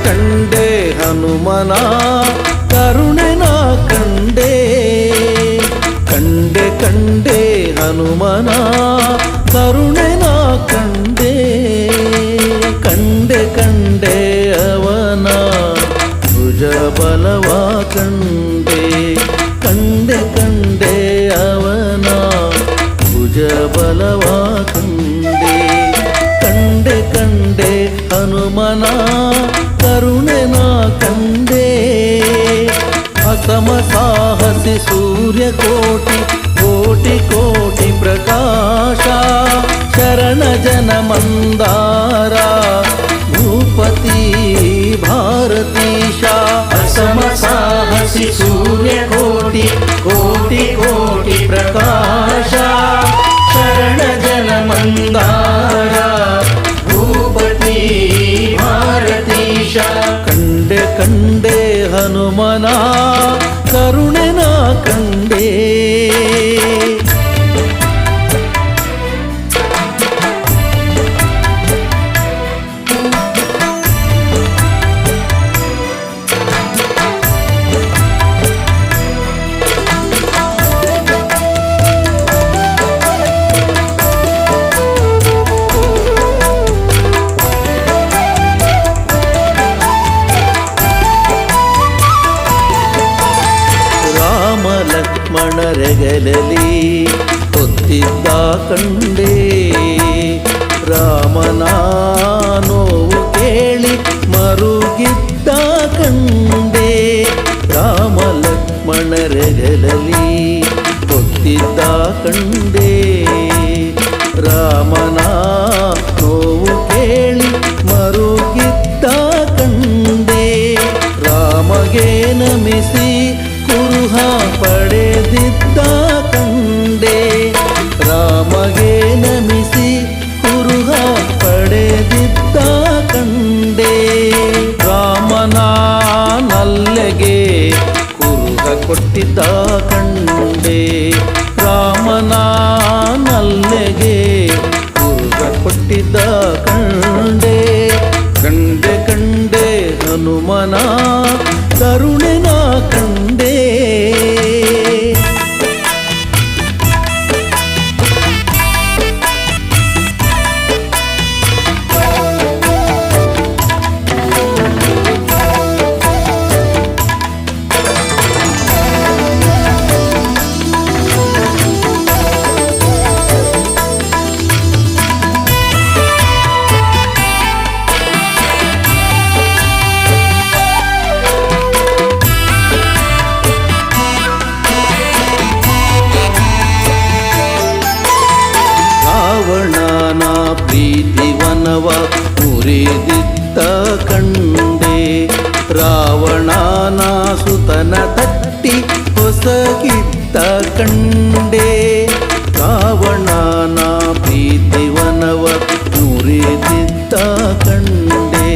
ಕಂಡೆ ಹನುಮನ ಕರುಣೆ ನಾ ಕಂಡೆ ಕಂಡೆ ಕಂಡೆ ಹನುಮನ ಕರುಣೆ ನಾ ಕಂಡೆ ಕಂಡೆ ಕಂಡೆ ಅವನ ಭುಜ ಬಲವ ಕಂಡೆ ಕಂಡೆ ಕಂಡೆ ಅವನ ಭುಜ ಬಲವ ಕಂಡೆ ಕಂಡೆ ಕಂಡೆ ಹನುಮನ ಕರುಣೆ ನಾ ಕಂಡೆ ಅಸಮ ಸಾಹಸಿ ಸೂರ್ಯ ಕೋಟಿ ಕೋಟಿ ಕೋಟಿ ಪ್ರಕಾಶ ಶರಣ ಜನ ಮಂದಾರ ಭೂಪತಿ ಭಾರತೀಶ ಅಸಮ ಸಾಹಸಿ ಸೂರ್ಯ ಕೋಟಿ ಕೋಟಿ ಕೋಟಿ ಪ್ರಕಾಶ ಶರಣ ಜನ ಮಂದಾರ ಭೂಪತಿ ಭಾರತೀಶ ಕಂಡೆ ಕಂಡೆ ಹನುಮನ ಕರುಣೆ ನಾ ಕಂಡೆ ಲಕ್ಷ್ಮಣರೆಗಲಲಿ ಹೊತ್ತಿದ್ದ ಕಂಡೆ ರಾಮನ ನೋವು ಕೇಳಿ ಮರುಗಿದ್ದ ಕಂಡೆ ರಾಮ ಲಕ್ಷ್ಮಣರೆಗಲಲಿ ಹೊತ್ತಿದ್ದ ಕಂಡೆ ರಾಮನ ನೋವು ಕೇಳಿ ಮರುಗಿದ್ದ ಕಂಡೆ ರಾಮಗೆ ನಮಿಸಿ ಕುರುಹ ಪಡೆದಿದ್ದ ಕಂಡೆ ರಾಮಗೆ ನಮಿಸಿ ಕುರುಹ ಪಡೆದಿದ್ದ ಕಂಡೆ ರಾಮನ ನಲ್ಲೆಗೆ ಕುರುಹ ಕೊಟ್ಟಿದ್ದ ಕಂಡೆ ರಾಮನ ನಲ್ಲೆಗೆ ಕುರುಹ ಕೊಟ್ಟಿದ್ದ ಕಂಡೆ ಕಂಡೆ ಕಂಡೆ ಹನುಮನ ಕರುಣೆ ನಾ ಕಂಡೆ ರಾವಣನ ಪ್ರೀತಿವನವ ಮುರಿದಿದ್ದ ಕಂಡೆ ರಾವಣನ ಸುತನ ತಟ್ಟಿ ಹೊಸಗಿದ್ದ ಕಂಡೆ ರಾವಣನ ಪ್ರೀತಿವನವ ಮುರಿದಿದ್ದ ಕಂಡೆ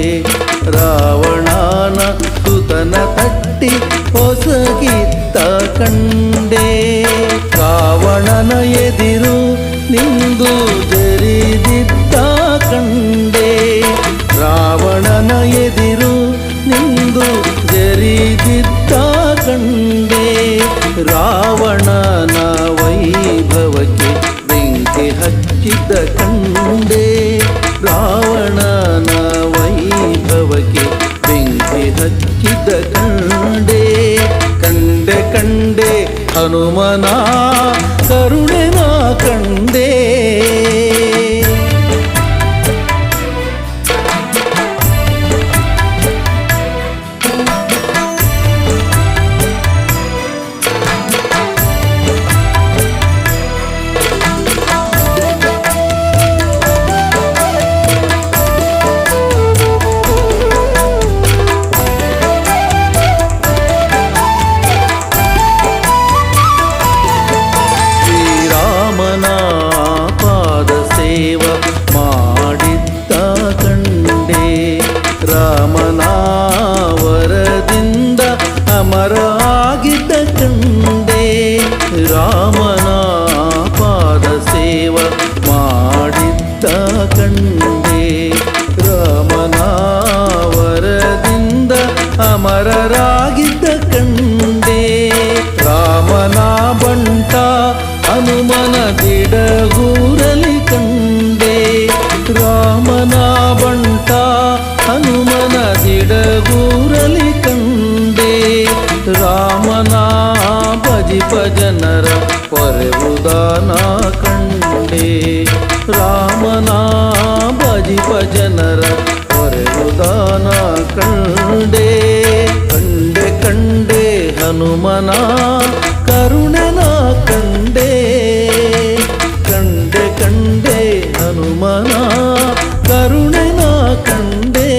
ರಾವಣನ ಸುತನ ತಟ್ಟಿ ಹೊಸಗಿದ್ದ ಕಂಡೆ ರಾವಣನ ಎದಿರು ನಿಂದು ಜರಿದಿದ್ದ ಕಂಡೆ ರಾವಣನ ಎದಿರು ನಿಂದು ಜರಿದಿದ್ದ ಕಂಡೆ ರಾವಣನ ವೈಭವಕ್ಕೆ ಬೆಂಕಿ ಹಚ್ಚಿದ್ದ ಕಂಡೆ ರಾವಣನ ವೈಭವಕ್ಕೆ ಬೆಂಕಿ ಹಚ್ಚಿದ್ದ ಕಂಡೆ ಕಂಡೆ ಕಂಡೆ ಹನುಮನ ಕರುಣೆ ನಾ ಕಂಡೆ ಪರರಾಗಿದ್ದ ಕಂಡೆ ರಾಮನ ಬಂಟ ಹನುಮನ ದಿಡಗೂರಲಿ ಕಂಡೆ ರಾಮನ ಬಂಟ ಹನುಮನ ದಿಡಗೂರಲಿ ಕಂಡೆ ರಾಮನ ಭಜಿಪ ಜನರ ಪೊರೆವುದಾನ ಕಂಡೆ ರಾಮನ ಭಜಿಪ ಜನರ ಪೊರೆವುದಾನ ಕಂಡೆ ಕಂಡೆ ಕಂಡೆ ಹನುಮನ ಕರುಣನ ಕಂಡೆ ಕಂಡೆ ಕಂಡೆ ಹನುಮನ ಕರುಣನ ಕಂಡೆ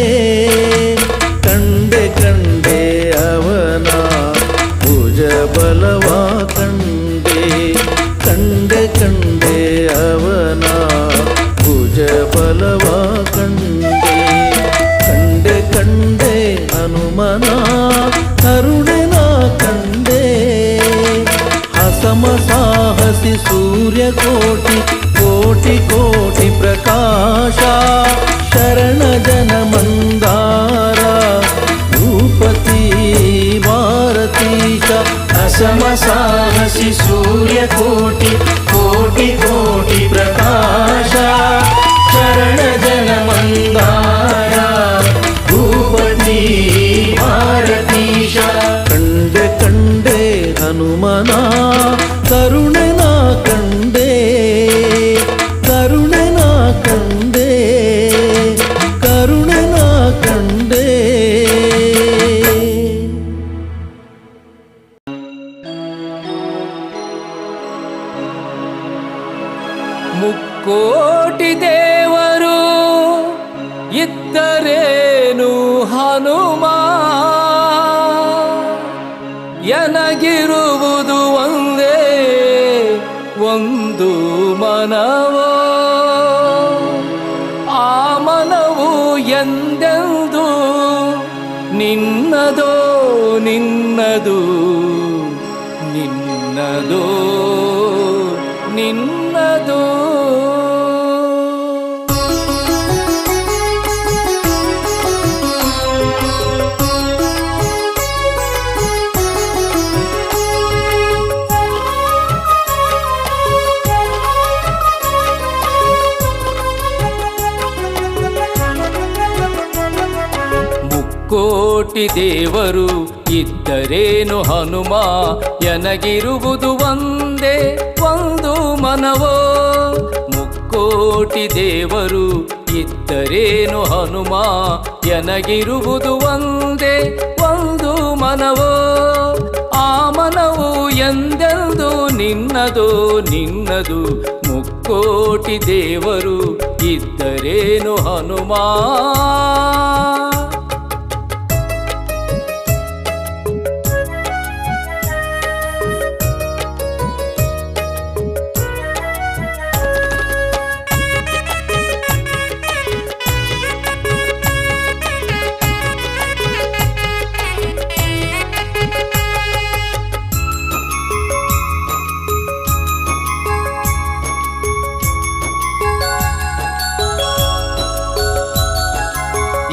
ಕಂಡೆ ಕಂಡೆ ಅವನ ಭುಜ ಬಲವ ಕಂಡೆ ಕಂಡೆ ಕಂಡೆ ಅವನ ಭುಜ ಬಲವ ಕಂಡೆ ಕಂಡೆ ಕಂಡೆ ಹನುಮನ ಕರುಣನ ಕಂಡೆ ಹಸಮ ಸಾಹಸಿ ಸೂರ್ಯ ಕೋಟಿ ಕೋಟಿ ಕೋಟಿ ಪ್ರಕಾಶ ಶರಣ ಜನ ಮಂದಾರ ಭೂಪತಿ ಭಾರತೀಶ ಹಸಮ ಸಾಹಸಿ ಸೂರ್ಯ ಕೋಟಿ ಕೋಟಿ ಕೋಟಿ ಪ್ರಕಾಶ ಶರಣ ಜನ ಮಂದಾರ ಭೂಪತಿ ಭಾರತೀಶ ಕಂಡೆ ಕಂಡೆ ಹನುಮನ ಕರುಣನ ಕಂಡೆ ಕರುಣನ ಕಂಡೆ ಕರುಣನ ಕಂಡೆ ಮುಕ್ಕೋಟಿ ದೇವರು ಇದ್ದರೇನು ಹನುಮ ಎನಗಿರುವುದು ಒಂದೇ ಒಂದು ಮನವೋ ಆ ಮನವು ಎಂದೆಂದು ನಿನ್ನದೋ ನಿನ್ನದು ನಿನ್ನದೋ ನಿನ್ನದೋ ಕೋಟಿ ದೇವರು ಇದ್ದರೇನು ಹನುಮ ಎನಗಿರುವುದು ಒಂದೇ ಒಂದು ಮನವೋ ಮುಕ್ಕೋಟಿ ದೇವರು ಇದ್ದರೇನು ಹನುಮ ಎನಗಿರುವುದು ಒಂದೇ ಒಂದು ಮನವೋ ಆ ಮನವು ಎಂದೆಂದು ನಿನ್ನದು ನಿನ್ನದು ಮುಕ್ಕೋಟಿ ದೇವರು ಇದ್ದರೇನು ಹನುಮ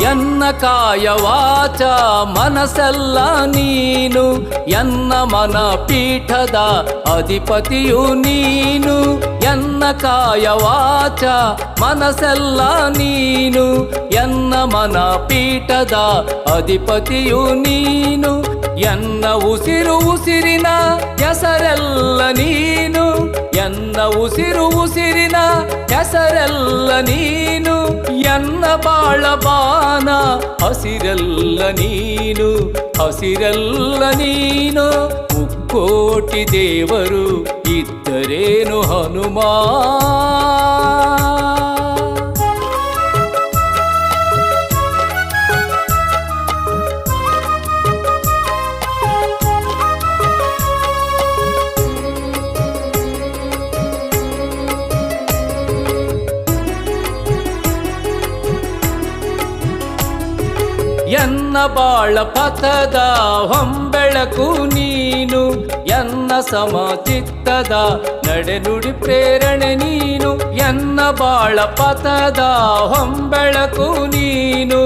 ಎನ್ನ ಕಾಯ ವಾಚ ಮನಸ್ಸೆಲ್ಲ ನೀನು ಎನ್ನ ಮನ ಪೀಠದ ಅಧಿಪತಿಯು ನೀನು ಎನ್ನ ಕಾಯ ವಾಚ ಮನಸ್ಸೆಲ್ಲ ನೀನು ಎನ್ನ ಮನ ಪೀಠದ ಅಧಿಪತಿಯು ನೀನು ಎನ್ನ ಉಸಿರು ಉಸಿರಿನ ಹೆಸರೆಲ್ಲ ನೀನು ಎನ್ನ ಉಸಿರು ಉಸಿರಿನ ಹೆಸರೆಲ್ಲ ನೀನು ಎನ್ನ ಬಾಳ ಬಾನ ಹಸಿರೆಲ್ಲ ನೀನು ಹಸಿರೆಲ್ಲ ನೀನು ಮುಕ್ಕೋಟಿ ದೇವರು ಇದ್ದರೇನು ಹನುಮ ಎನ್ನ ಬಾಳ ಪಥದ ಹೊಂಬೆಳಕು ನೀನು ಎನ್ನ ಸಮಚಿತ್ತದ ನಡೆನುಡಿ ಪ್ರೇರಣೆ ನೀನು ಎನ್ನ ಬಾಳ ಪಥದ ಹೊಂಬೆಳಕು ನೀನು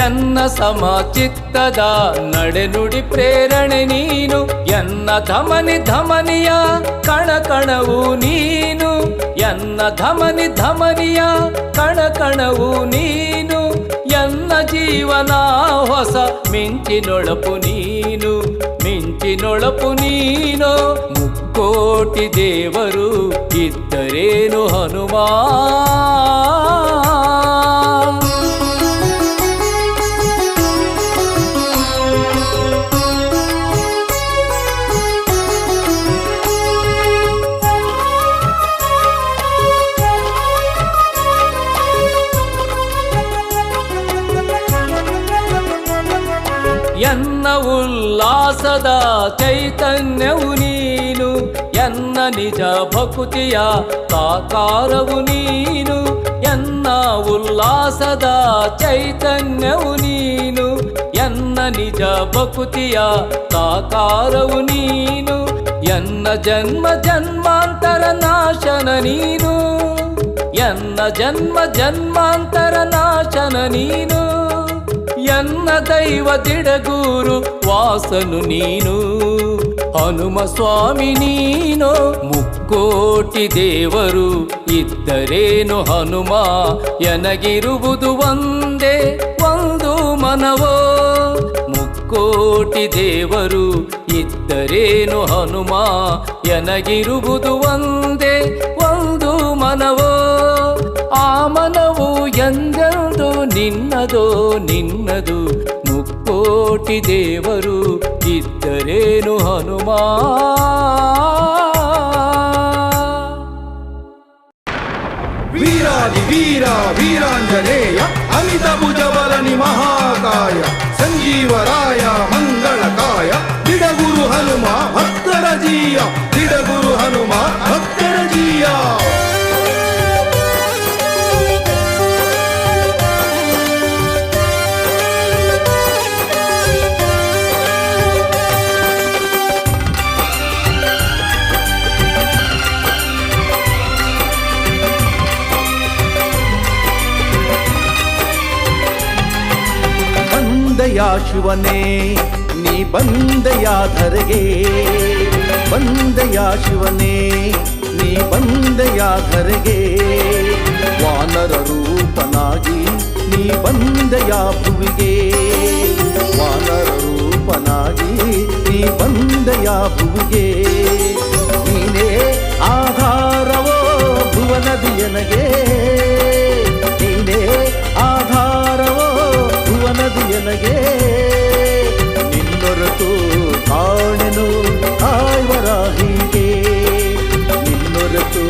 ಎನ್ನ ಸಮಚಿತ್ತದ ನಡೆನುಡಿ ಪ್ರೇರಣೆ ನೀನು ಎನ್ನ ಧಮನಿ ಧಮನಿಯ ಕಣಕಣವು ನೀನು ಎನ್ನ ಧಮನಿ ಧಮನಿಯ ಕಣಕಣವು ನೀನು ಎನ್ನ ಜೀವನ ಹೊಸ ಮಿಂಚಿನೊಳಪು ನೀನು ಮಿಂಚಿನೊಳಪು ನೀನು ಮುಕ್ಕೋಟಿ ದೇವರು ಇದ್ದರೇನು ಹನುಮಾ ಎನ್ನ ಉಲ್ಲಾಸದ ಚೈತನ್ಯವು ನೀನು ಎನ್ನ ನಿಜ ಭಕುತಿಯ ಸಾಕಾರವು ನೀನು ಎನ್ನ ಉಲ್ಲಾಸದ ಚೈತನ್ಯವು ನೀನು ಎನ್ನ ನಿಜ ಭಕುತಿಯ ಸಾಕಾರವು ನೀನು ಎನ್ನ ಜನ್ಮ ಜನ್ಮಾಂತರ ನಾಶನ ನೀನು ಎನ್ನ ಜನ್ಮ ಜನ್ಮಾಂತರ ನಾಶನ ನೀನು ಎನ್ನ ದೈವ ದಿಡಗೂರು ವಾಸನು ನೀನು ಹನುಮ ಸ್ವಾಮಿ ನೀನು ಮುಕ್ಕೋಟಿ ದೇವರು ಇದ್ದರೇನು ಹನುಮ ಎನಗಿರುವುದು ಒಂದೇ ಒಂದು ಮನವೋ ಮುಕ್ಕೋಟಿ ದೇವರು ಇದ್ದರೇನು ಹನುಮ ಎನಗಿರುವುದು ಒಂದೇ ಒಂದು ಮನವೋ ಆ ಮನವು ಎಂದೆಂದು ನಿನ್ನದೋ ನಿನ್ನದು ಮುಕ್ಕೋಟಿ ದೇವರು ಇದ್ದರೇನು ಹನುಮಾ ವೀರಾದಿ ವೀರ ವೀರಾಂಜನೇಯ ಅಮಿತ ಭುಜಬಲನಿ ಮಹಾಕಾಯ ಸಂಜೀವರಾಯ ಮಂಗಳಕಾಯ ದಿಡಗುರು ಹನುಮ ಭಕ್ತರ ಜೀಯ ದಿಡಗುರು ಹನುಮ ಭಕ್ತರ ಜೀಯ ಬಂದೆಯ ಶಿವನೇ ನೀ ಬಂದೆಯ ಧರೆಗೆ ಬಂದೆಯ ಶಿವನೇ ನೀ ಬಂದೆಯ ಧರೆಗೆ ವಾನರ ರೂಪನಾಗಿ ನೀ ಬಂದೆಯ ಭುವಿಗೆ ವಾನರ ರೂಪನಾಗಿ ನೀ ಬಂದೆಯ ಭುವಿಗೆ ನೀನೇ ಆಧಾರವೋ ಭುವನದಿಯನಗೆ ನೀನೇ ಆಧಾರವೋ ಭುವನದಿಯನಗೆ ನಿನ್ನೊರತು ಕಾಣೆನು ಕಾಯ್ವರ ಹೀಗೆ ನಿನ್ನೊರತು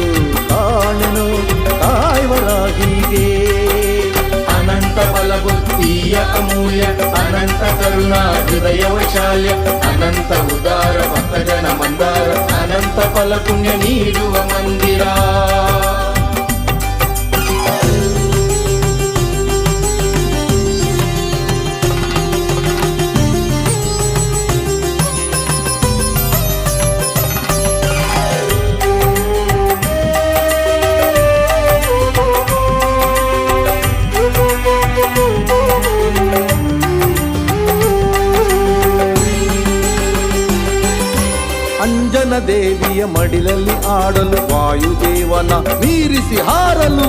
ಕಾಣೆನು ಕಾಯ್ವರ ಹೀಗೆ ಅನಂತ ಬಲಬುದ್ಧಿಯ ಅಮೂಲ್ಯ ಅನಂತ ಕರುಣಾ ಹೃದಯ ವೈಶಾಲ್ಯ ಅನಂತ ಉದಾರ ಭಕ್ತಜನ ಮಂದಾರ ಅನಂತ ಫಲ ಪುಣ್ಯ ನೀಡುವ ಮಂದಿರ ಅಂಜನ ದೇವಿಯ ಮಡಿಲಲ್ಲಿ ಆಡಲು ವಾಯುದೇವನ ಮೀರಿಸಿ ಹಾರಲು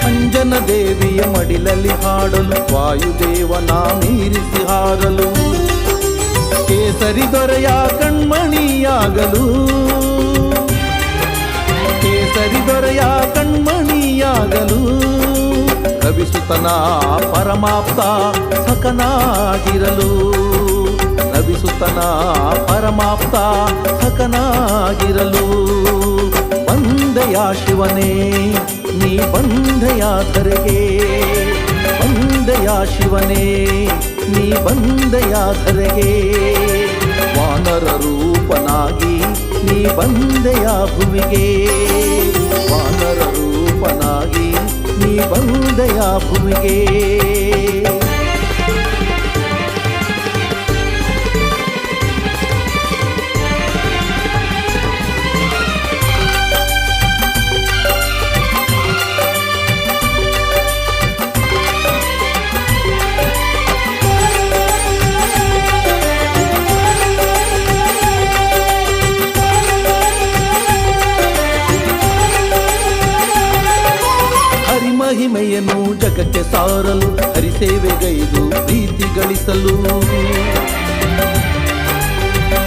ಅಂಜನ ದೇವಿಯ ಮಡಿಲಲ್ಲಿ ಹಾಡಲು ವಾಯುದೇವನ ಮೀರಿಸಿ ಹಾರಲು ಕೇಸರಿ ದೊರೆಯ ಕಣ್ಮಣಿಯಾಗಲು ಕೇಸರಿ ದೊರೆಯ ಕಣ್ಮಣಿಯಾಗಲು ರವಿಸುತನ ಪರಮಾಪ್ತ ಸಖನಾಗಿರಲು ರವಿಸುತನ ಪರಮಾಪ್ತ ಸಖನಾಗಿರಲು ಬಂದೆಯ ಶಿವನೇ ನೀ ಬಂದೆಯ ಧರೆಗೆ ಬಂದೆಯ ಶಿವನೇ ನೀ ಬಂದೆಯ ಧರೆಗೆ ವಾನರ ರೂಪನಾಗಿ ನೀ ಬಂದೆಯ ಭುವಿಗೆ ವಾನರ ರೂಪ ರೂಪನಾಗಿ ನೀ ಬಂದೆಯ ಭೂಮಿಗೆ. ಮಹಿಮೆಯನ್ನು ಜಗಕ್ಕೆ ಸಾರಲು ಹರಿಸೇವೆಗೈದು ಪ್ರೀತಿ ಗಳಿಸಲು.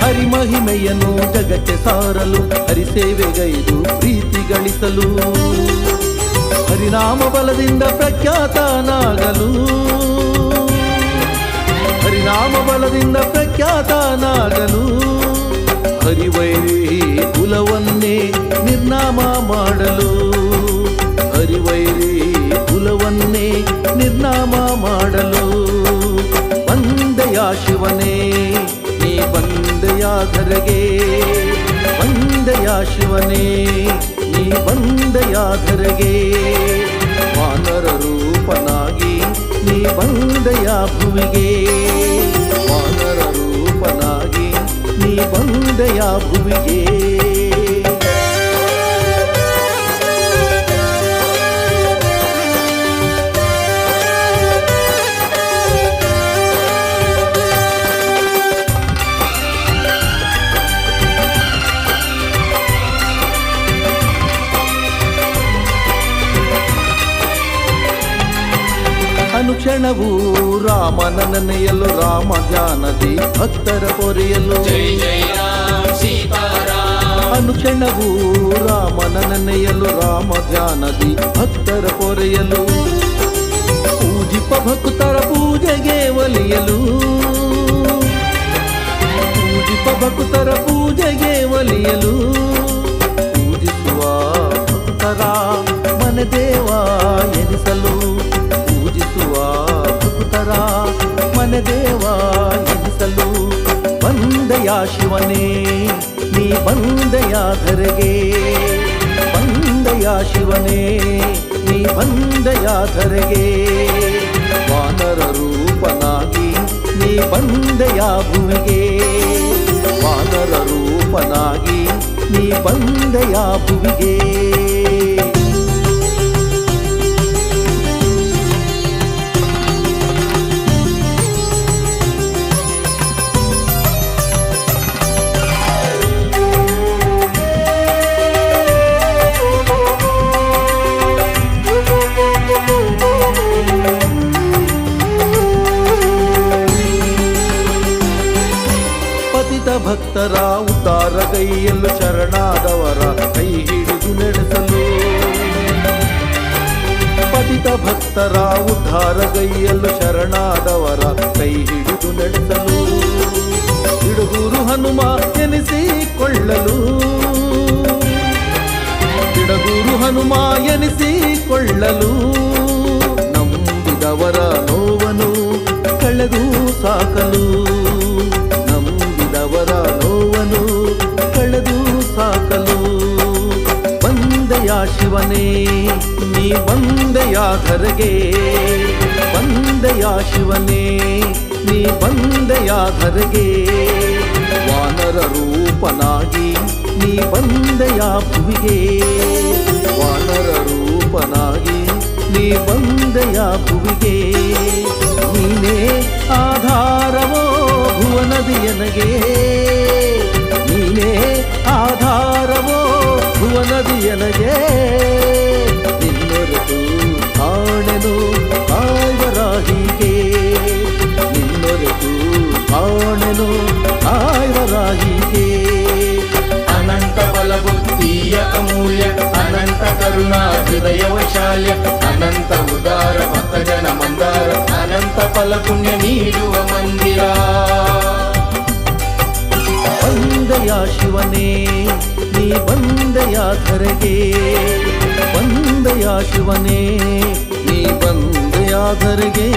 ಹರಿಮಹಿಮೆಯನ್ನು ಜಗಕ್ಕೆ ಸಾರಲು ಹರಿಸೇವೆಗೈದು ಪ್ರೀತಿ ಗಳಿಸಲು. ಹರಿನಾಮ ಬಲದಿಂದ ಪ್ರಖ್ಯಾತನಾಗಲು. ಹರಿನಾಮ ಬಲದಿಂದ ಪ್ರಖ್ಯಾತನಾಗಲು. ಹರಿವೈರಿ ಕುಲವನ್ನೇ ನಿರ್ನಾಮ ಮಾಡಲು. ಹರಿವೈರಿ ಕುಲವನ್ನೇ ನಿರ್ನಾಮ ಮಾಡಲು. ಬಂದೆಯ ಶಿವನೇ ನೀ ಬಂದೆಯ ಧರೆಗೆ. ಬಂದೆಯ ಶಿವನೇ ನೀ ಬಂದೆಯ ಧರೆಗೆ. ವಾನರ ರೂಪನಾಗಿ ನೀ ಬಂದೆಯ ಭುವಿಗೆ. ವಾನರ ರೂಪನಾಗಿ ನೀ ಬಂದೆಯ ಭುವಿಗೆ. ಅನುಕ್ಷಣವೂ ರಾಮನ ನೆನೆಯಲು. ರಾಮ ಧ್ಯಾನದಿ ಭಕ್ತರ ಪೊರೆಯಲು. ಅನುಕ್ಷಣವೂ ರಾಮನ ನೆನೆಯಲು. ರಾಮ ಧ್ಯಾನದಿ ಭಕ್ತರ ಪೊರೆಯಲು. ಪೂಜಿಪ ಭಕ್ತರ ಪೂಜೆಗೆ ಒಲಿಯಲು. ಪೂಜಿಪ ಭಕ್ತರ ಪೂಜೆಗೆ ಒಲಿಯಲು. ಪೂಜಿಸುವ ಭಕ್ತರ ಮನದೇವ ಎನಿಸಲು. ಪೂಜಿಸುವ ಭಕ್ತರ ಮನದೇವ ಎನಿಸಲು. ಬಂದೆಯ ಶಿವನೇ ನೀ ಬಂದೆಯ ಧರೆಗೆ. ಬಂದೆಯ ಶಿವನೇ ನೀ ಬಂದೆಯ ಧರೆಗೆ. ವಾನರ ರೂಪನಾಗಿ ನೀ ಬಂದೆಯ ಭೂಮಿಗೆ. ವಾನರ ರೂಪನಾಗಿ ನೀ ಬಂದೆಯ ಭುವಿಗೆ. ಭಕ್ತರ ಉದ್ಧಾರ ಕೈಯಲು. ಶರಣಾದವರ ಕೈ ಹಿಡಿದು ನಡೆಸಲು. ಪತಿತ ಭಕ್ತರ ಉದ್ಧಾರ ಕೈಯಲು. ಶರಣಾದವರ ಕೈ ಹಿಡಿದು ನಡೆಸಲು. ಬಿಡುಗೂರು ಹನುಮ ಎನಿಸಿಕೊಳ್ಳಲು. ಬಿಡುಗೂರು ಹನುಮ ಎನಿಸಿಕೊಳ್ಳಲು. ನಂಬಿದವರ ನೋವನ್ನು ಕಳೆದು ಸಾಕಲು. ಅವರ ನೋವನ್ನು ಕಳೆದು ಸಾಕಲು. ಬಂದೆಯ ಶಿವನೇ ನೀ ಬಂದೆಯ ಧರೆಗೆ. ಬಂದೆಯ ಶಿವನೇ ನೀ ಬಂದೆಯ ಧರೆಗೆ. ವಾನರ ರೂಪನಾಗಿ ನೀ ಬಂದೆಯ ಭುವಿಗೆ. ವಾನರ ರೂಪನಾಗಿ ನೀ ಬಂದೆಯ ಭುವಿಗೆ. ನೀನೇ ಆಧಾರವೋ ಭುವನದಿಯನಗೆ. ನೀನೇ ಆಧಾರವೋ ಭುವನದಿಯನಗೆ. ನಿನ್ನೊರೆತು ಕಾಣೆನು ಕಾಯ್ವರಾಹಿಗೆ. ನಿನ್ನೊರೆತು ಕಾಣೆನು ಕಾಯ್ವರಾಹಿಗೆ. ಅನಂತ ಬಲ ಬುದ್ಧಿಯ ಅಮೂಲ್ಯ. ಅನಂತ ಕರುಣಾ ಹೃದಯ ವೈಶಾಲ್ಯ. ಅನಂತ ಉದಾರ ಭಕ್ತ ಜನ ಮಂದಾರ. ಅನಂತ ಫಲ ಪುಣ್ಯ ನೀಡುವ ಮಂದಿರ. ಬಂದೆಯ ಶಿವನೇ ನೀ ಬಂದೆಯ ಧರೆಗೆ. ಬಂದೆಯ ಶಿವನೇ ನೀ ಬಂದೆಯ ಧರೆಗೆ.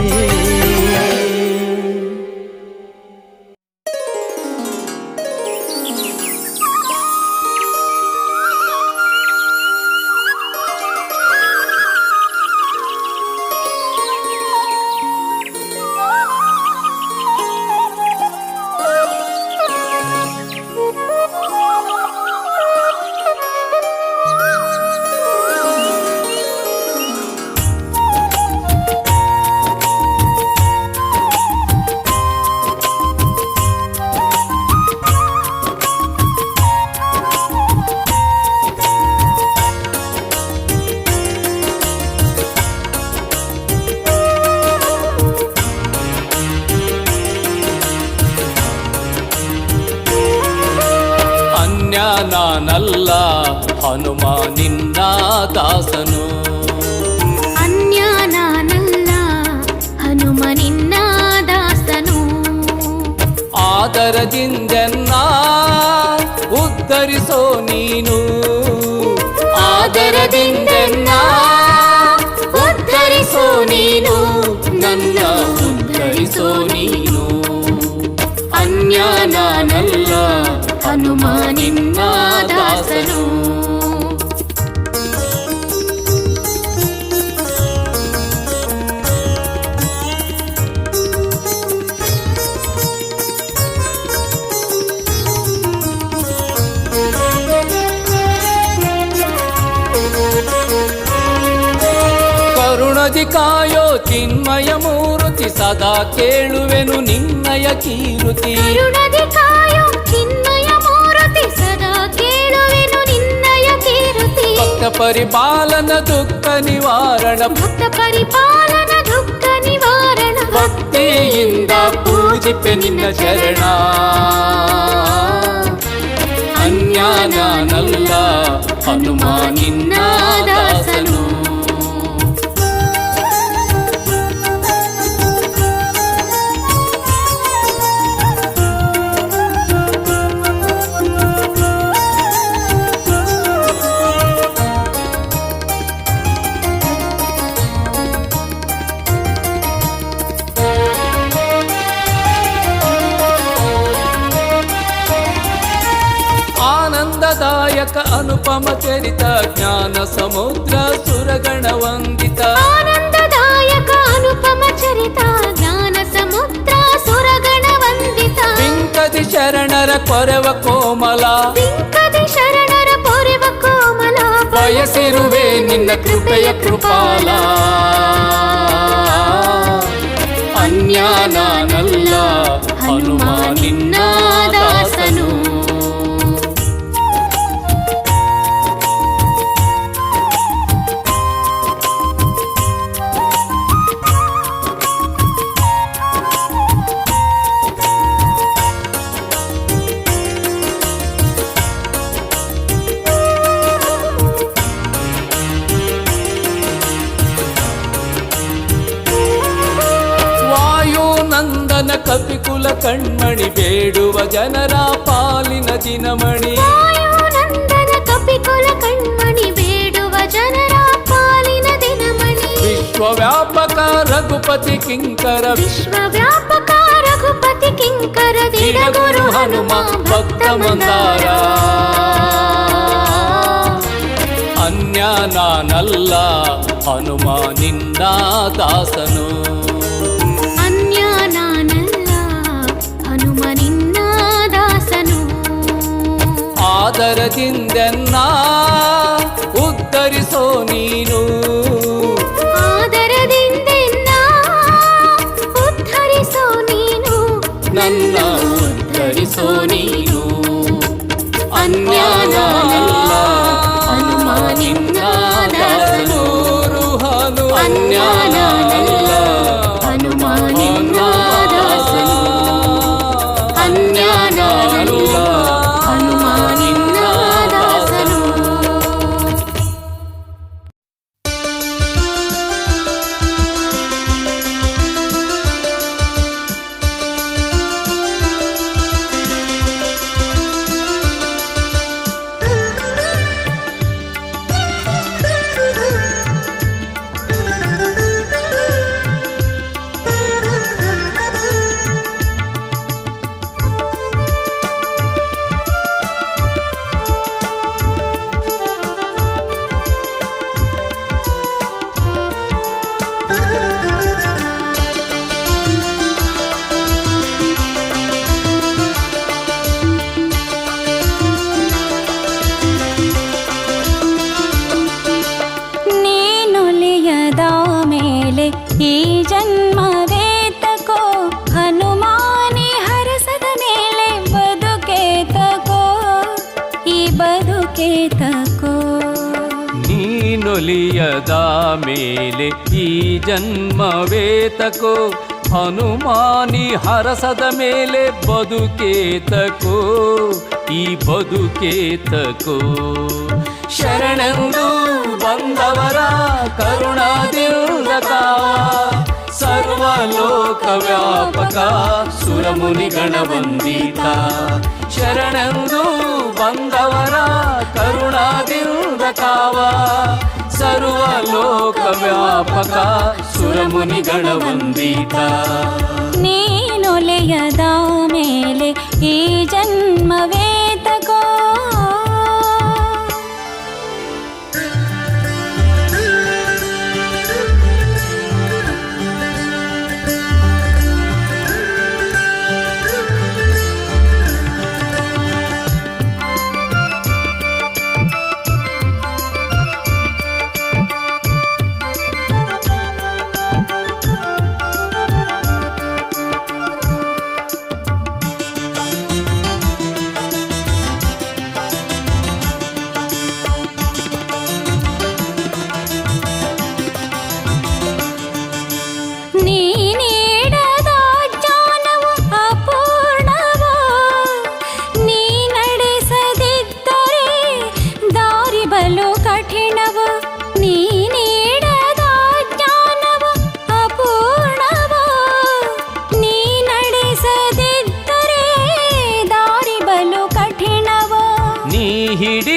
ನಾನಲ್ಲ ಹನುಮ ನಿನ್ನ ದಾಸನು. ಅನ್ಯ ನಾನಲ್ಲ ಹನುಮ ನಿನ್ನ ದಾಸನು. ಆದರದಿಂದೆನ್ನ ಉದ್ಧರಿಸೋ ನೀನು. ಆದರದಿಂದೆನ್ನ ಉದ್ಧರಿಸೋ ನೀನು. ನನ್ನ ಉದ್ಧರಿಸೋ ನೀನು. ಅನ್ಯ ನಾನಲ್ಲ ಹನುಮ ನಿನ್ನ ದಾಸನು. ಕರುಣದಿ ಕಾಯೋ ಚಿನ್ಮಯ ಮೂರುತಿ ಸದಾ ಕೇಳುವೆನು ನಿನ್ನಯ ಕೀರುತಿ. ಕರುಣದಿ ಕಾಯೋ ಚಿನ್ಮಯ ಮೂರುತಿ ಸದಾ ಕೇಳುವೆನು ನಿನ್ನಯ ಕೀರುತಿ. ಭಕ್ತ ಪರಿಪಾಲನ ದುಃಖ ನಿವಾರಣ. ಭಕ್ತ ಪರಿಪಾಲನ ದುಃಖ ನಿವಾರಣ. ಭಕ್ತಿಯಿಂದ ಪೂಜಿಪೆ ನಿನ್ನ ಚರಣ. ಅನ್ಯ ನಾನಲ್ಲ ಹನುಮ ನಿನ್ನ ದಾಸನು. ಆನಂದದಾಯಕ ಅನುಪಮ ಚರಿತ ಜ್ಞಾನ ಸಮುದ್ರ ಸುರಗಣ ವಂದಿತ. ಆನಂದದಾಯಕ ಅನುಪಮ ಚರಿತ ಜ್ಞಾನ ಸಮುದ್ರ ಸುರಗಣ ವಂದಿತ. ಬಿಂಕದಿ ಶರಣರ ಕೊರವ ಕೋಮಲ. ಬಿಂಕದಿ ಶರಣರ ಪೊರೆವ ಕೋಮಲ. ಬಯಸಿರುವೆ ನಿನ್ನ ಕೃಪೆಯ ಕೃಪಾಲ. ಅನ್ಯ ನಾನಲ್ಲ ಹನುಮ ನಿನ್ನ ದಾಸನು. ವಾಯುನಂದನ ಕಪಿಕುಲ ಕಣ್ಮಣಿ ಬೇಡುವ ಜನರ ಪಾಲಿನ ದಿನಮಣಿ. ವಾಯುನಂದನ ಕಪಿಕುಲ ಕಣ್ಮಣಿ ಬೇಡುವ ಜನರ ಪಾಲಿನ ದಿನಮಣಿ. ವಿಶ್ವವ್ಯಾಪಕ ರಘುಪತಿ ಕಿಂಕರ. ವಿಶ್ವವ್ಯಾಪಕ ರಘುಪತಿ ಕಿಂಕರ. ದಿಡಗುರು ಹನುಮ ಭಕ್ತ ಮಂದಾರ. ಅನ್ಯ ನಾನಲ್ಲ ಹನುಮ ನಿನ್ನ ದಾಸನು. ಅನ್ಯ ನಾನಲ್ಲ ಹನುಮ ನಿನ್ನ ದಾಸನು. ಆದರದಿಂದೆನ್ನ ಉದ್ಧರಿಸೋ ನೀನು. ಆದರದಿಂದೆನ್ನ ಉದ್ಧರಿಸೋ ನೀನು. ನನ್ನ ಉದ್ಧರಿಸೋ ನೀನು. ಅನ್ಯ ನಾನಲ್ಲ ಹನುಮ ನಿನ್ನ ದಾಸನು. ಅನ್ಯ ನಾನಲ್ಲ ಹನುಮ ನಿನ್ನ ದಾಸನು. ಅನ್ಯ ನಾನಲ್ಲ ಹನುಮ ನಿನ್ನ ದಾಸನು. ಈ ಜನ್ಮವೇತಕೋ ಹನುಮಾನಿ ಹರಸದ ಮೇಲೆ ಬದುಕೇತಕೋ ಈ ಬದುಕೇತಕೋ. ನೀನೊಲಿಯದ ಮೇಲೆ ಈ ಜನ್ಮವೇತಕೋ ಹನುಮಾನಿ ಹರಸದ ಮೇಲೆ ಬದುಕೇತಕೋ ಈ ಬದುಕೇತಕೋ ಶರಣೆಂದು ಬಂದವರ ಕರುಣಾದಿಂದ ಕಾವ ಸರ್ವಲೋಕ ವ್ಯಾಪಕ ಸುರಮುನಿ ಗಣವಂದಿತ ಶರಣೆಂದು ಬಂದವರ ಕರುಣಾದಿಂದ ಕಾವ ಸರ್ವಲೋಕ ವ್ಯಾಪಕ ಸುರಮುನಿ ಗಣವಂದಿತ ನೀನೊಲೆಯದ ಮೇಲೆ ಈ ಜನ್ಮವೇತಕೋ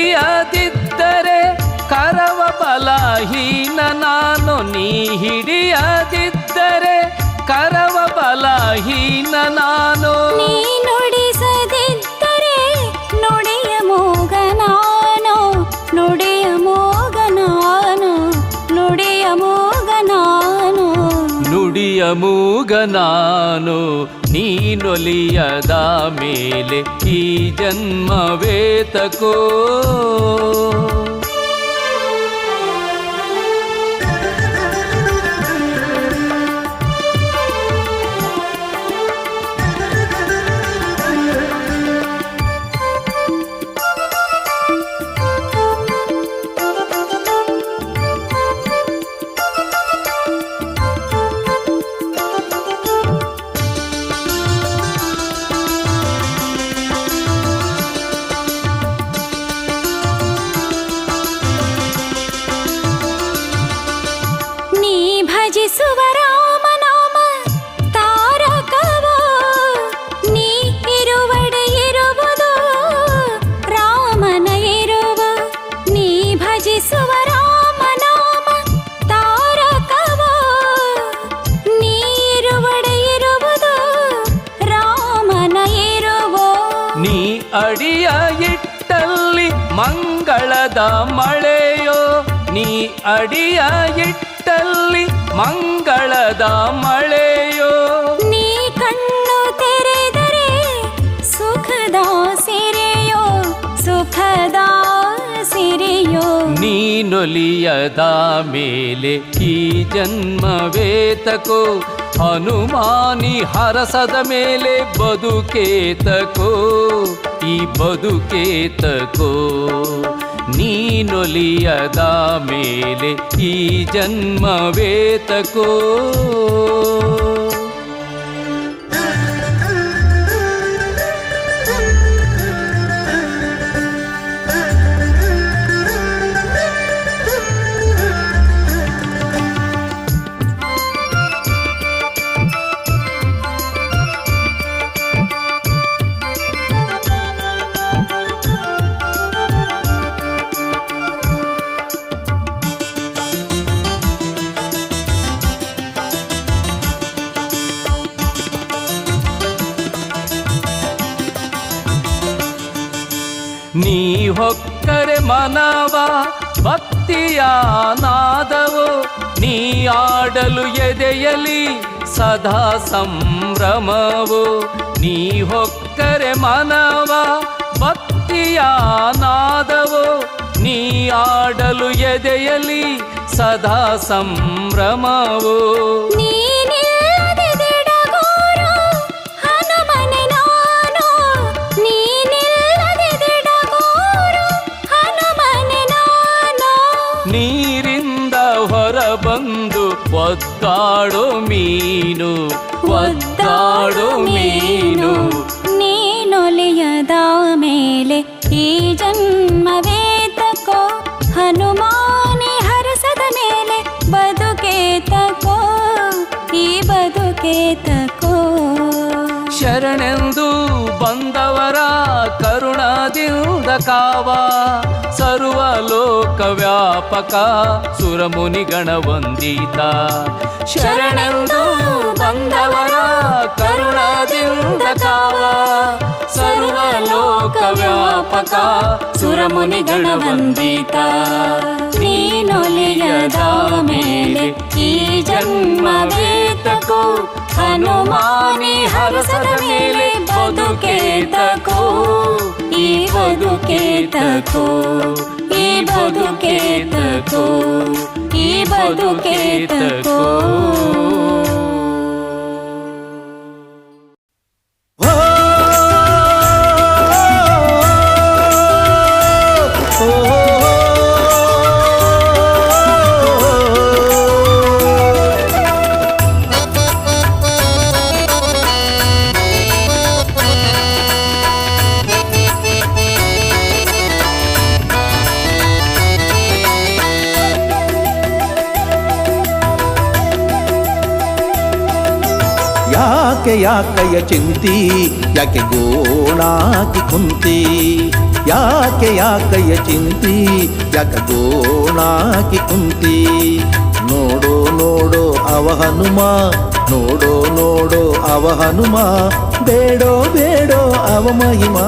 ಹಿಡಿಯದಿದ್ದರೆ ಕರವ ಬಲಹೀನ ನಾನು ನೀ ಹಿಡಿಯದಿದ್ದರೆ ಕರವ ಬಲಹೀನ ನಾನು ನೀ ನುಡಿಸದಿದ್ದರೆ ನುಡಿಯ ಮೂಗ ನಾನು ನುಡಿಯ ಮೂಗ ನಾನು ನುಡಿಯ ಮೂಗ ನಾನು ನುಡಿಯ ಮೂಗ ನಾನು ನೀನೊಲಿಯದ ಮೇಲೆ ಈ ಜನ್ಮವೇತಕೋ ಭಜಿಸುವ ರಾಮನಾಮ ತಾರಕವೋ ನೀ ಇರುವಡೆ ಇರುವುದು ರಾಮನ ಇರುವ ನೀ ಭಜಿಸುವ ರಾಮನಾಮ ತಾರಕವೋ ನೀ ಇರುವಡೆ ಇರುವುದು ರಾಮನ ಇರುವೋ ನೀ ಅಡಿಯ ಇಟ್ಟಲ್ಲಿ ಮಂಗಳದ ಮಳೆಯೋ ನೀ ಅಡಿಯ ಇಟ್ಟಲ್ಲಿ ಮಂಗಳದ ಮಳೆಯೋ ನೀ ಕಣ್ಣು ತೆರೆದರೆ ಸುಖದ ಸಿರೆಯೋ ಸುಖದ ಸಿರೆಯೋ ನೀನೊಲಿಯದ ಮೇಲೆ ಈ ಜನ್ಮವೇತಕೋ ಹನುಮಾನಿ ಹರಸದ ಮೇಲೆ ಬದುಕೇತಕೋ ಈ ಬದುಕೇತಕೋ ನೀನೊಲಿಯದ ಮೇಲೆ ಈ ಜನ್ಮವೇತಕೋ ನೀ ಹೊಕ್ಕರೆ ಮನವ ಭಕ್ತಿಯ ನಾದವು ನೀ ಆಡಲು ಎದೆಯಲಿ ಸದಾ ಸಂಭ್ರಮವು ನೀ ಹೊಕ್ಕರೆ ಮನವ ಭಕ್ತಿಯ ನಾದವು ನೀ ಆಡಲು ಎದೆಯಲಿ ಸದಾ ಸಂಭ್ರಮವು ನೀರಿಂದ ಹೊರಬಂದು ಒದ್ದಾಡೋ ಮೀನು ಶರಣೆಂದು ಬಂದವರ ಕರುಣದಿಂದ ಕಾವ ಸರ್ವಲೋಕ ವ್ಯಾಪಕ ಸುರಮುನಿ ಗಣವಂದಿತ ಶರಣೆಂದು ಬಂದವರ ಕರುಣದಿಂದ ಕಾವ ಸರ್ವಲೋಕ ವ್ಯಾಪಕ ಸುರಮುನಿ ಗಣವಂದಿತ ನೀನೊಲಿಯದ ಮೇಲೆ ಈ ಜನ್ಮವೇತಕೋ ಹನುಮಾನಿ ಹರಸದ ಮೇಲೆ ಬದುಕೇತಕೋ ಈ ಬದುಕೇತಕೋ ಈ ಬದುಕೇತಕೋ ಈ ಬದುಕೇತಕೋ ಯಾಕಯ್ಯ ಚಿಂತಿ ಯಾಕೆ ಗೋಣಾಕಿ ಕುಂತಿ ಯಾಕಯ್ಯ ಚಿಂತಿ ಯಾಕೆ ಗೋಣಾಕಿ ಕುಂತಿ ನೋಡೋ ನೋಡೋ ಅವ ಹನುಮ ನೋಡೋ ನೋಡೋ ಅವ ಹನುಮ ಬೇಡೋ ಬೇಡೋ ಅವ ಮಹಿಮಾ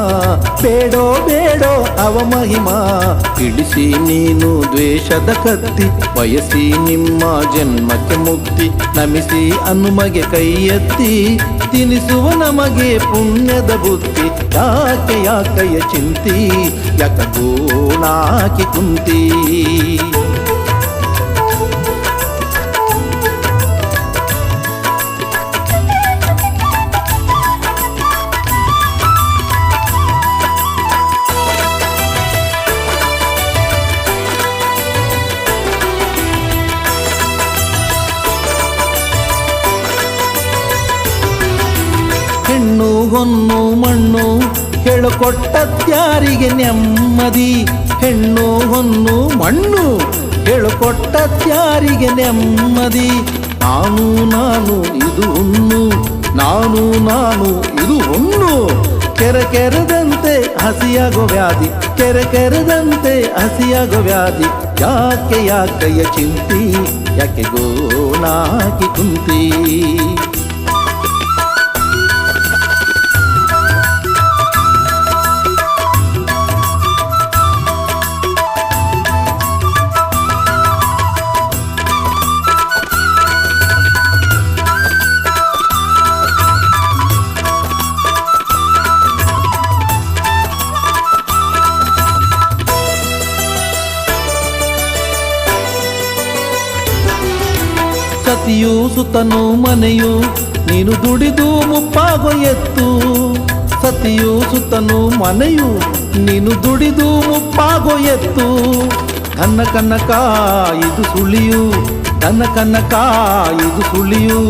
ಬೇಡೋ ಬೇಡೋ ಅವ ಮಹಿಮಾ ಇಳಿಸಿ ನೀನು ದ್ವೇಷದ ಕತ್ತಿ ಬಯಸಿ ನಿಮ್ಮ ಜನ್ಮಕ್ಕೆ ಮುಕ್ತಿ ನಮಿಸಿ ಹನುಮಗೆ ಕೈ ಎತ್ತಿ ತಿನಿಸುವ ನಮಗೆ ಪುಣ್ಯದ ಬುದ್ಧಿ ಯಾಕಯ್ಯ ಚಿಂತಿ ಯಾಕ ಗೋಣಾಕಿ ಕುಂತಿ ಹೆಣ್ಣು ಹೊನ್ನು ಮಣ್ಣು ಹೇಳಿಕೊಟ್ಟತ್ಯಾರಿಗೆ ನೆಮ್ಮದಿ ಹೆಣ್ಣು ಹೊನ್ನು ಮಣ್ಣು ಹೇಳಿಕೊಟ್ಟತ್ಯಾರಿಗೆ ನೆಮ್ಮದಿ ನಾನು ನಾನು ಇದು ಹುಣ್ಣು ನಾನು ನಾನು ಇದು ಹುಣ್ಣು ಕೆರೆದಂತೆ ಹಸಿಯಾಗೋ ವ್ಯಾಧಿ ಕೆರೆದಂತೆ ಹಸಿಯಾಗೋ ವ್ಯಾಧಿ ಯಾಕಯ್ಯ ಚಿಂತಿ ಯಾಕೆ ಗೋಣಾಕಿ ಕುಂತಿ ಸತಿಯು ಸುತನು ಮನೆಯು ನೀನು ದುಡಿದು ಮುಪ್ಪಾಗೋ ಎತ್ತು ಸತಿಯು ಸುತನು ಮನೆಯು ನೀನು ದುಡಿದು ಮುಪ್ಪಾಗೋ ಎತ್ತು ನನ್ನ ಕನ್ನಕ ಇದು ಸುಳಿಯು ನನ್ನ ಕನ್ನಕ ಇದು ಸುಳಿಯು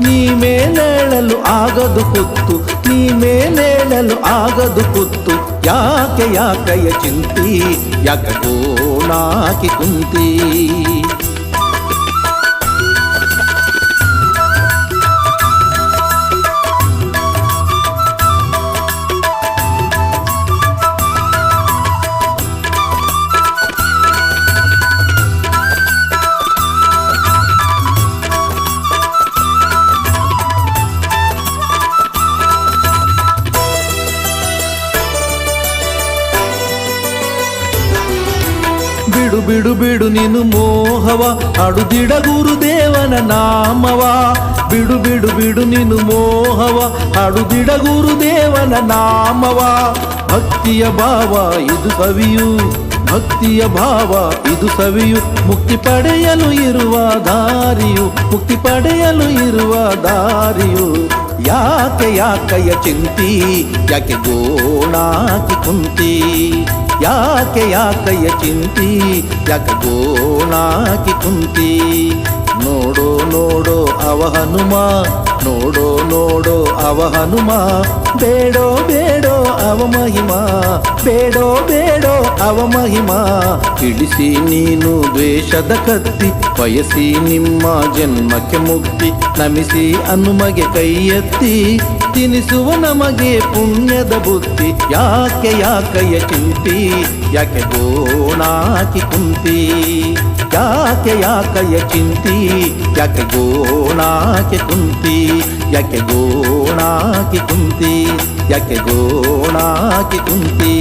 ನೀ ಮೇಲೇಳಲು ಆಗದು ಕುತ್ತು ನೀ ಮೇಲೇಳಲು ಆಗದು ಕುತ್ತು ಯಾಕಯ್ಯ ಚಿಂತಿ ಯಾಕ ಗೋಣಾಕಿ ಕುಂತಿ ಬಿಡು ಬಿಡು ಬಿಡು ನೀನು ಮೋಹವ ಅಡುದಿಡ ಗುರುದೇವನ ನಾಮವ ಬಿಡು ಬಿಡು ಬಿಡು ನೀನು ಮೋಹವ ಅಡುದಿಡ ಗುರುದೇವನ ನಾಮವ ಭಕ್ತಿಯ ಭಾವ ಇದು ಸವಿಯು ಭಕ್ತಿಯ ಭಾವ ಇದು ಸವಿಯು ಮುಕ್ತಿ ಪಡೆಯಲು ಇರುವ ದಾರಿಯು ಮುಕ್ತಿ ಪಡೆಯಲು ಇರುವ ದಾರಿಯು ಯಾಕಯ್ಯ ಚಿಂತಿ ಯಾಕೆ ಗೋಣಾಕಿ ಕುಂತಿ ಯಾಕಯ್ಯ ಚಿಂತಿ ಯಾಕ ಗೋಣಾಕಿ ಕುಂತಿ ನೋಡೋ ನೋಡೋ ಅವ ಹನುಮ ನೋಡೋ ನೋಡೋ ಅವ ಹನುಮ ಬೇಡೋ ಬೇಡೋ ಅವ ಮಹಿಮಾ ಬೇಡೋ ಬೇಡೋ ಅವ ಮಹಿಮಾ ಇಳಿಸಿ ನೀನು ದ್ವೇಷದ ಕತ್ತಿ ಬಯಸಿ ನಿಮ್ಮ ಜನ್ಮಕ್ಕೆ ಮುಕ್ತಿ ನಮಿಸಿ ಹನುಮಗೆ ಕೈ ಎತ್ತಿ ತಿನಿಸುವ ನಮಗೆ ಪುಣ್ಯದ ಬುದ್ಧಿ ಯಾಕೆ ಯಾಕಯ್ಯ ಚಿಂತಿ ಯಾಕೆ ಗೋಣಾಕಿ ಕುಂತಿ ಯಾಕೆ ಯಾಕಯ್ಯ ಚಿಂತಿ ಯಾಕೆ ಗೋಣಾಕಿ ಕುಂತಿ ಯಾಕೆ ಗೋಣಾಕಿ ಕುಂತಿ ಯಾಕೆ ಗೋಣಾಕಿ ಕುಂತಿ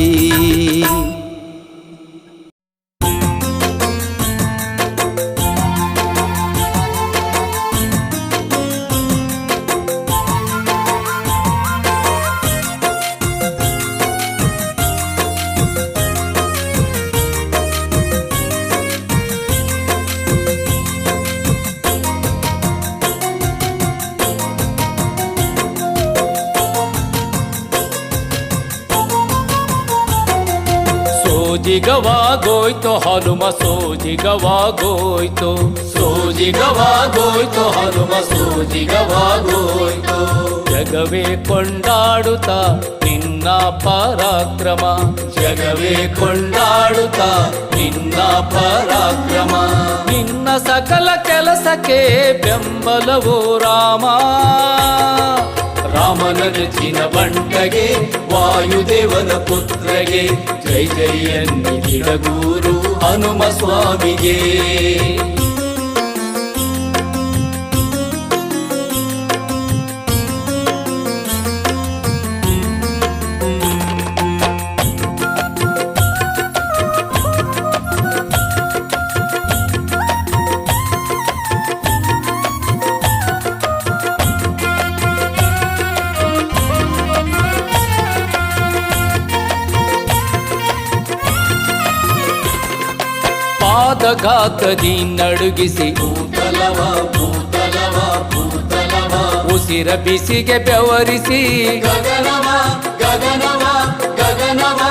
ಸೋಜಿಗವಾಗೋಯ್ತು ಹನುಮ ಸೋಜಿಗವಾಗೋಯ್ತು ಸೋಜಿಗವಾಗೋಯ್ತು ಹನುಮ ಸೋಜಿಗವಾಗೋಯ್ತು ಜಗವೇ ಕೊಂಡಾಡುತ್ತಾ ನಿನ್ನ ಪರಾಕ್ರಮ ಜಗವೇ ಕೊಂಡಾಡುತ್ತಾ ನಿನ್ನ ಪರಾಕ್ರಮ ನಿನ್ನ ಸಕಲ ಕೆಲಸಕ್ಕೆ ಬೆಂಬಲವೋ ರಾಮ ರಾಮನ ನೆಚ್ಚಿನ ಬಂಟಗೆ ವಾಯುದೇವನ ಪುತ್ರಗೆ ಜೈ ಜೈ ಎನ್ನಿಡಗೂರು ಹನುಮ ಸ್ವಾಮಿಗೆ ಪಾದಘಾತದಿ ನಡುಗಿಸಿ ಭೂತಲವ ಭೂತಲವ ಭೂತಲವ ಉಸಿರ ಬಿಸಿಗೆ ಬೆವರಿಸಿ ಗಗನವ ಗಗನವ ಗಗನವ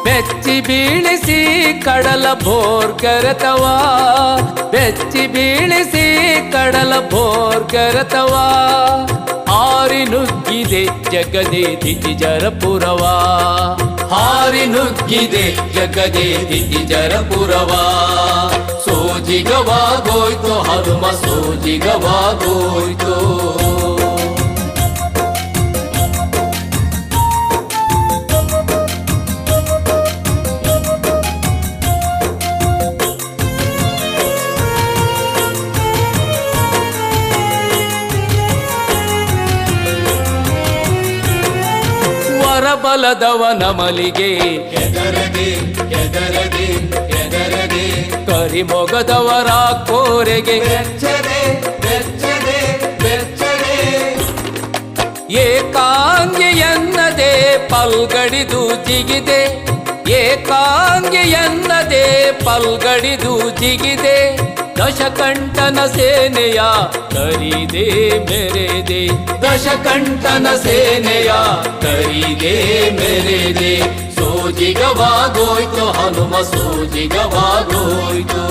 ಬೆಚ್ಚಿ ಬೀಳಿಸಿ ಕಡಲ ಭೋರ್ಗರತವ ಬೆಚ್ಚಿ ಬೀಳಿಸಿ ಕಡಲ ಭೋರ್ಗರತವ ಹಾರಿ ನುಗ್ಗಿದೆ ಜಗದೇ ದಿತಿಜರಪುರವ ಹಾರಿ ನುಗ್ಗಿದೆ ಜಗದೇ ದಿತಿಜರಪುರವ ಸೋಜಿಗವಾಗೋಯ್ತು ಹನುಮ ಸೋಜಿಗವಾಗೋಯ್ತು ವರಬಲದವನ ಮಲಿಗೆ ಎದರದೆ ಎದರದೆ ಎದರದೆ ಕರಿಮೊಗದವರ ಕೋರೆಗೆ ಬೆಚ್ಚದೆ ಬೆಚ್ಚದೆ ಬೆಚ್ಚದೆ ಏಕಾಂಗಿ ಎನ್ನದೆ ಪಲ್ಗಡಿದು ಜಿಗಿದೆ ಏಕಾಂಗಿ ಎನ್ನದೆ ಪಲ್ಗಡಿದು ಜಿಗಿದೆ ದಶಕಂಠನ ಸೇನೆಯ ಕರಿದೆ ಮೆರೆದೆ ದಶಕಂಠನ ಸೇನೆಯ ಕರಿದೆ ಮೆರೆದೆ ಸೋಜಿಗವಾಗೋಯ್ತು ಹನುಮ ಸೋಜಿಗವಾಗೋಯ್ತು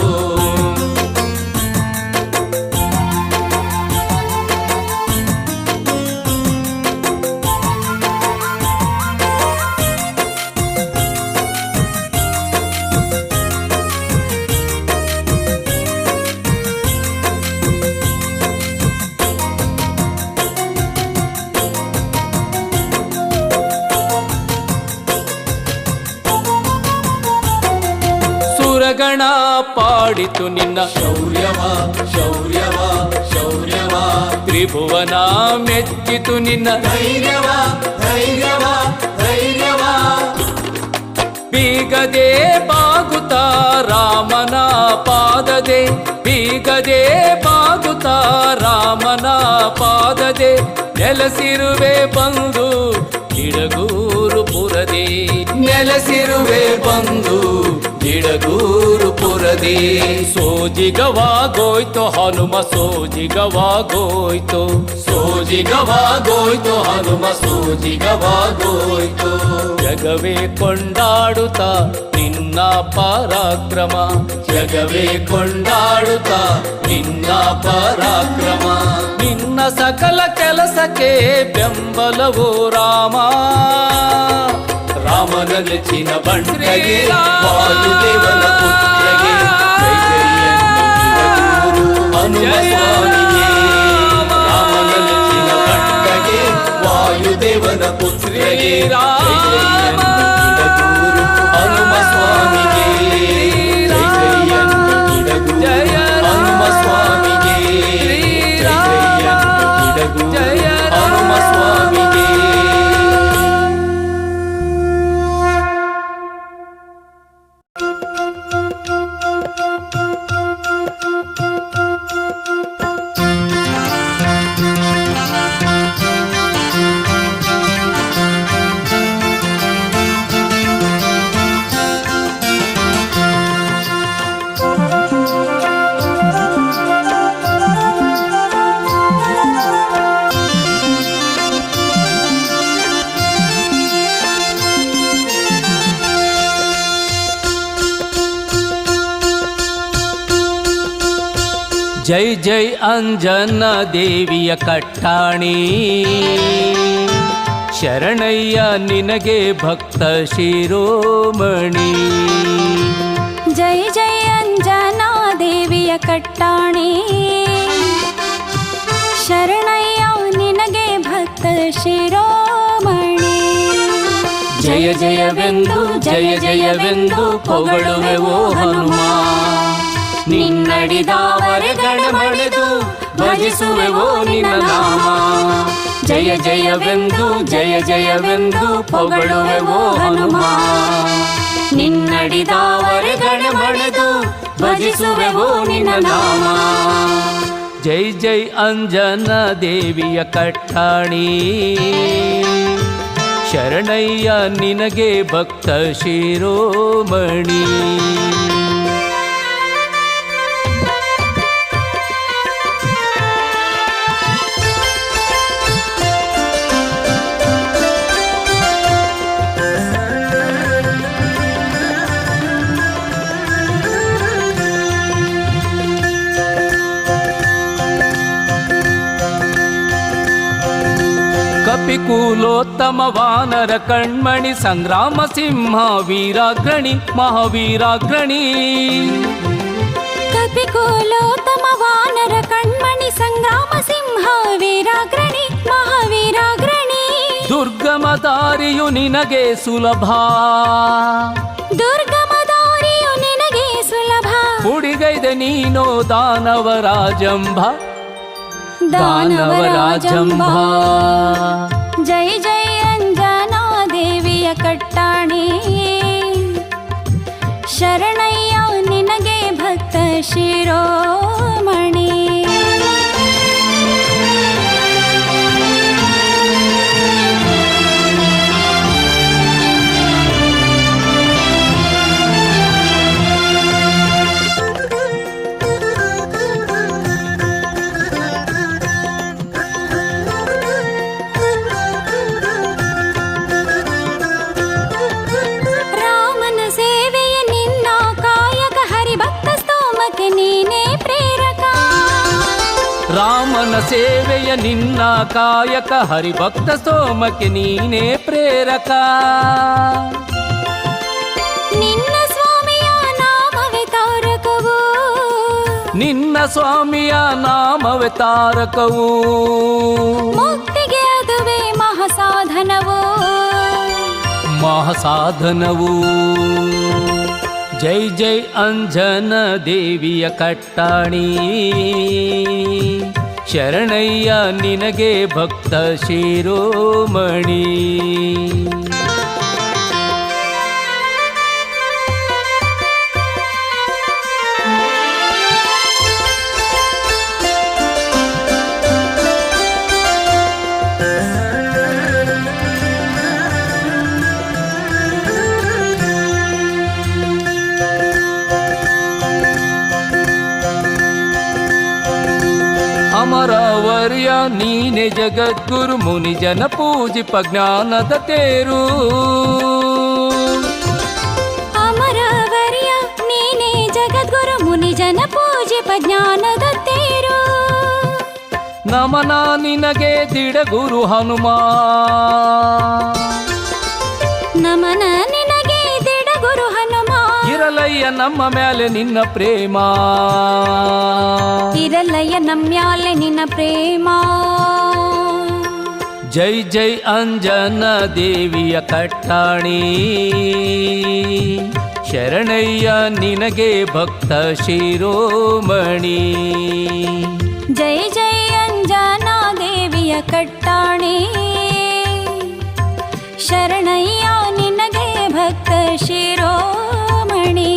ಸುರಗಣ ಪಾಡಿತು ನಿನ್ನ ಶೌರ್ಯವ ಶೌರ್ಯವ ಶೌರ್ಯವ ತ್ರಿಭುವನ ಮೆಚ್ಚಿತು ನಿನ್ನ ಧೈರ್ಯವ ಧೈರ್ಯವ ಧೈರ್ಯವ ಬೀಗದೆ ಬಾಗುತ್ತಾ ರಾಮನ ಪಾದದೆ ಬೀಗದೆ ಬಾಗುತ್ತಾ ರಾಮನ ಪಾದದೆ ನೆಲೆಸಿರುವೆ ಬಂದು ಗಿಡಗೂರು ಪುರದೆ ನೆಲೆಸಿರುವೆ ಬಂದು ಗಿಡಗೂರು ಪುರದೆ ಸೋಜಿಗವಾಗೋಯ್ತು ಹನುಮ ಸೋಜಿಗವಾಗೋಯ್ತು ಸೋಜಿಗವಾಗೋಯ್ತು ಹನುಮ ಸೋಜಿಗವಾಗೋಯ್ತು ಜಗವೇ ಕೊಂಡಾಡುತ್ತಾ ನಿನ್ನ ಪರಾಕ್ರಮ ಜಗವೇ ಕೊಂಡಾಡುತ್ತಾ ನಿನ್ನ ಪರಾಕ್ರಮ ನಿನ್ನ ಸಕಲ ಕೆಲಸಕ್ಕೆ ಬೆಂಬಲವೋ ರಾಮ ರಾಮನ ನೆಚ್ಚಿನ ಬಂಟಗೆ ಶ್ರೀರಾಮ. ವಾಯುದೇವನ ಪುತ್ರಗೆ ಜೈ ಜೈ ಎನ್ನುತ್ತಿರುವ ಗುರು ಹನುಮ ಜಯ ಸ್ವಾಮಿಗೆ ರಾಮ. ರಾಮನ ನೆಚ್ಚಿನ ಬಂಟಗೆ ದೇವನ ಪುತ್ರಿಗೆ ರಾಮ ಹನುಮ ಸ್ವಾಮಿಗೆ ಜಯ ಹನುಮ ಸ್ವಾಮಿಗೆ ಜಯ ಹನುಮ ಸ್ವಾಮಿಗೆ. ಜೈ ಜೈ ಅಂಜನ ದೇವಿಯ ಕಟ್ಟಾಣಿ ಶರಣಯ್ಯ ನಿನಗೆ ಭಕ್ತ ಶಿರೋಮಣಿ. ಜೈ ಜೈ ಅಂಜನಾ ದೇವಿಯ ಕಟ್ಟಾಣಿ ಶರಣಯ್ಯ ನಿನಗೆ ಭಕ್ತ ಶಿರೋಮಣಿ. ಜಯ ಜಯವೆಂದು ಜಯ ಜಯವೆಂದು ಪೊಗಳುವೆವೋ ಹನುಮ, ನಿನ್ನಡಿದಾವರೆಗಣಮಣಿದು ಭಜಿಸುವೆವೋ ನಿನ್ನ ನಾಮ. ಜಯ ಜಯವೆಂದು ಜಯ ಜಯವೆಂದು ಪೊಗಳುವೆವೋ ಹನುಮ, ನಿನ್ನಡಿದಾವರೆಗಣಮಣಿದು ಭಜಿಸುವೆವೋ ನಿನ್ನ ನಾಮ. ಜೈ ಜೈ ಅಂಜನ ದೇವಿಯ ಕಟ್ಟಾಣಿ ಶರಣಯ್ಯ ನಿನಗೆ ಭಕ್ತ ಶಿರೋಮಣಿ. ಕಪಿಕೂಲೋತ್ತಮ ವಾನರ ಕಣ್ಮಣಿ ಸಂಗ್ರಾಮ ಸಿಂಹ ವೀರಾಗ್ರಣಿ ಮಹಾವೀರಾಗ್ರಣಿ. ಕಪಿಕೂಲೋತ್ತಮ ವಾನರ ಕಣ್ಮಣಿ ಸಂಗ್ರಾಮ ಸಿಂಹ ವೀರಾಗ್ರಣಿ ಮಹಾವೀರಾಗ್ರಣಿ. ದುರ್ಗಮ ದಾರಿಯು ನಿನಗೆ ಸುಲಭ, ದುರ್ಗಮ ದಾರಿಯು ನಿನಗೆ ಸುಲಭ. ಹುಡಿಗೈದೆ ನೀನೋ ದಾನವರಾಜಂಭ ದಾನವರಾಜಂಭ. ಜೈ ಜೈ ಅಂಜನಾ ದೇವಿಯ ಕಟ್ಟಾಣಿ ಶರಣಯ್ಯ ನಿನಗೆ ಭಕ್ತ ಶಿರೋಮಣಿ. ರಾಮನ ಸೇವೆಯ ನಿನ್ನ ಕಾಯಕ ಹರಿಭಕ್ತ ಸ್ತೋಮಕ್ಕೆ ನೀನೇ ಪ್ರೇರಕ. ನಿನ್ನ ಸ್ವಾಮಿಯ ನಾಮವೇ ತಾರಕವು, ನಿನ್ನ ಸ್ವಾಮಿಯ ನಾಮವೇ ತಾರಕವು. ಮುಕ್ತಿಗೆ ಅದುವೇ ಮಹಾಸಾಧನವು, ಮಹಾಸಾಧನವು. ಜೈ ಜೈ ಅಂಜನ ದೇವಿಯ ಕಟ್ಟಾಣಿ ಶರಣಯ್ಯ ನಿನಗೆ ಭಕ್ತ ಶಿರೋಮಣಿ. ಅಮರವರ್ಯ ನೀನೆ ಜಗದ್ಗುರು ಮುನಿ ಜನ ಪೂಜಿಪ ಜ್ಞಾನದ ತೇರು. ಅಮರವರ್ಯ ನೀನೆ ಜಗದ್ಗುರು ಮುನಿ ಜನ ಪೂಜಿಪ ಜ್ಞಾನದ ತೇರು. ನಮನ ನಿನಗೆ ದಿಡಗುರು ಹನುಮ, ನಮನ ನಿನಗೆ ದಿಡಗುರು ಹನುಮ. ಇರಲಯ್ಯ ನಮ್ಮ ಮೇಲೆ ನಿನ್ನ ಪ್ರೇಮ, ಇರಲಯ್ಯ ನಮ್ಯಾಲೆ ನಿನ್ನ ಪ್ರೇಮ. ಜೈ ಜೈ ಅಂಜನ ದೇವಿಯ ಕಟ್ಟಾಣಿ ಶರಣಯ್ಯ ನಿನಗೆ ಭಕ್ತ ಶಿರೋಮಣಿ. ಜೈ ಜೈ ಅಂಜನಾ ದೇವಿಯ ಕಟ್ಟಾಣಿ ಶರಣಯ್ಯ ನಿನಗೆ ಭಕ್ತ ಶಿರೋಮಣಿ.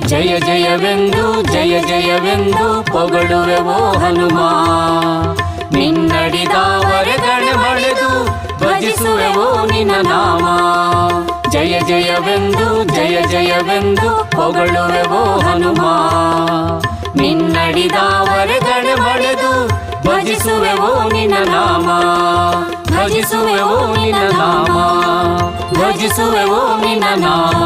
ಜಯ ಜಯವೆಂದು ಜಯ ಜಯವೆಂದು ಪೊಗಳುವೆವೋ ಹನುಮ, ನಿನ್ನಡಿದಾವರೆಗಣೆ ಮಳೆದು ಭಜಿಸುವೆವೋ ನಿನ್ನ ನಾಮ. ಜಯ ಜಯವೆಂದು ಜಯ ಜಯವೆಂದು ಪೊಗಳುವೆವೋ ಹನುಮ, ನಿನ್ನಡಿದಾವರೆಗಣೆ ಮಳೆದು ಭಜಿಸುವೆವೋ ನಿನ್ನ ನಾಮ. ಭಜಿಸುವೆವೋ ನಿನ್ನ ನಾಮ, ಭಜಿಸುವೆವೋ ನಿನ್ನ ನಾಮ.